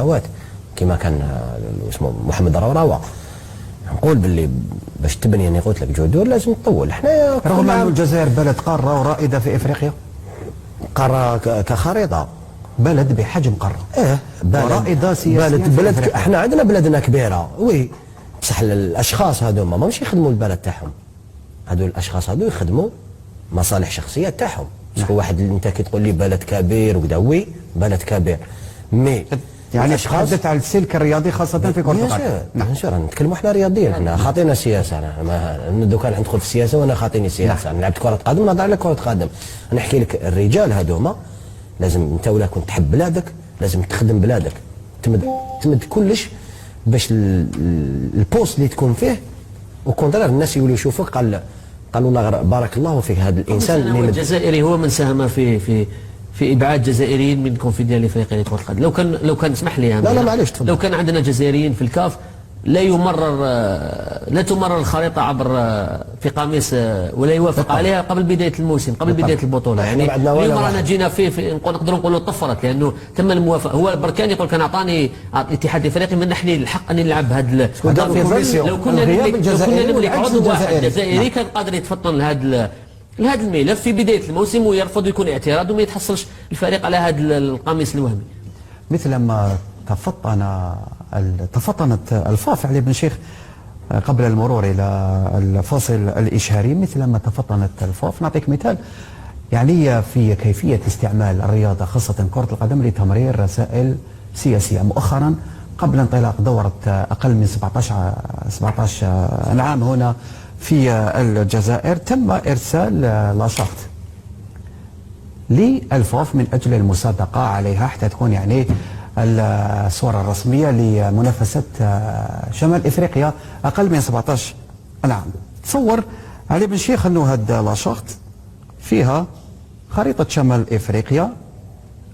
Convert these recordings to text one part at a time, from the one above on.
سنوات كما كان اسمه محمد روراوة. نقول باللي باش تبني انا قلت لك جذور لازم تطول. حنايا رغم أن الجزائر بلد قارة ورائدة في إفريقيا، قارة كخريطة، بلد بحجم قارة، رائدة سياسيا. بلد احنا عندنا بلدنا كبيرة وي، بصح الاشخاص هذوما ماهمش يخدموا البلد تاعهم، هذو الاشخاص هذو يخدموا مصالح شخصيه تاعهم. باسكو واحد انت كي تقول لي بلد كبير وكذا، وي بلد كبير، مي يعني تحدث على السلك الرياضي خاصة في كرة القدم. نعم شو نتكلموا احنا رياضيين، احنا خاطينا السياسة. انا دوكا ندخل في السياسة وانا خاطيني السياسة. انا لعبت كرة قدم، نهضر على كرة قدم. انا نحكي لك الرجال هذوما لازم انت ولا كنت تحب بلادك لازم تخدم بلادك، تمد كلش باش البوست اللي تكون فيه وكونترير الناس يولوا يشوفوك قالوا الله بارك الله فيك هذا الانسان. اللي الجزائري هو من ساهم في ابعاد جزائريين من الكونفدراليه الافريقيه لكره القدم. لو كان اسمح لي، لا معليش تفضل. لو كان عندنا جزائريين في الكاف لا تمرر الخريطه عبر في قميص ولا يوافق عليها قبل بدايه الموسم، قبل بدايه البطوله. يعني اليوم رانا جينا في نقدروا نقولوا طفرت، لانه تم الموافقه. هو بركان يقول كان اعطاني الاتحاد الافريقي منحني الحق اني نلعب هذا. لو كنا نملك عضو واحد جزائري كان قادر يتفطن لهذا الملف في بدايه الموسم ويرفض يكون اعتراض وما يتحصلش الفريق على هذا القميص الوهمي. مثل ما تفطنت الفاف علي بن شيخ قبل المرور إلى الفاصل الإشهاري، مثل ما تفطنت الفاف نعطيك مثال يعني في كيفية استعمال الرياضة خاصة كرة القدم لتمرير رسائل سياسية. مؤخرا قبل انطلاق دورة أقل من 17 عام هنا في الجزائر تم إرسال لاشارت للفاف من أجل المصادقة عليها حتى تكون يعني الصورة الرسمية لمنافسة شمال إفريقيا أقل من 17 عام. تصور علي بن شيخ أنه هذا لاشارت فيها خريطة شمال إفريقيا،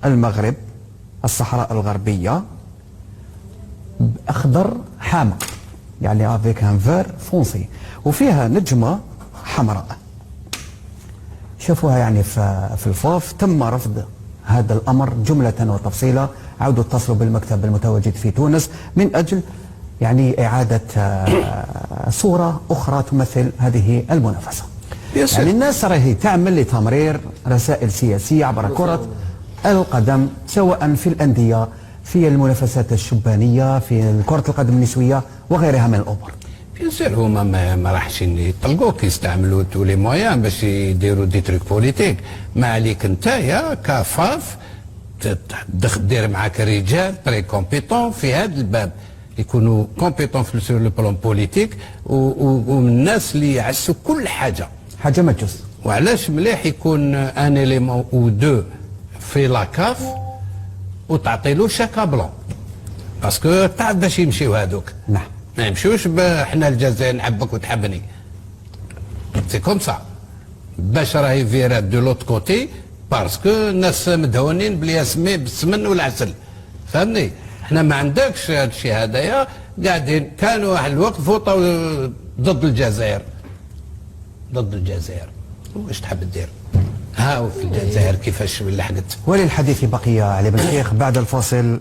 المغرب، الصحراء الغربية بأخضر حامق، يعني افيك ان فير فونسي، وفيها نجمة حمراء. شافوها يعني في الفاف. تم رفض هذا الأمر جملة وتفصيلا. عودوا اتصلوا بالمكتب المتواجد في تونس من أجل يعني إعادة صورة أخرى تمثل هذه المنافسة. يعني الناس راهي تعمل لتمرير رسائل سياسية عبر كرة القدم، سواء في الأندية، في المنافسات الشبانية، في كرة القدم النسوية وغيرها من الأمور. بيان سور هما ما راحش يطلقوك، يستعملوا تو لي مويان باش يديروا دي تروك بوليتيك. ما عليك نتايا كفاف دير معاك رجال تري كومبيتون في هذا الباب، يكونوا كومبيتون سور لو بلون بوليتيك ومن الناس اللي يعسوا كل حاجه مجوز. وعلاش مليح يكون ان اليمون او دو في لاكاف وتعطي له شاكا بلون، باسكو تعرف باش يمشيو هذوك. نعم ما يمشيوش حنا الجزائر نحبك وتحبني، سي كوم سا، باش راهي فيرات دو لوت كوتي باسكو الناس مدهونين بلي سمي بالسمن والعسل، فهمني؟ احنا ما عندكش هذا الشيء هذايا. قاعدين كانوا واحد الوقت فوطوا ضد الجزائر، واش تحب دير؟ ها في الجزائر كيفاش لحقت. وللحديث بقية علي بن شيخ بعد الفاصل.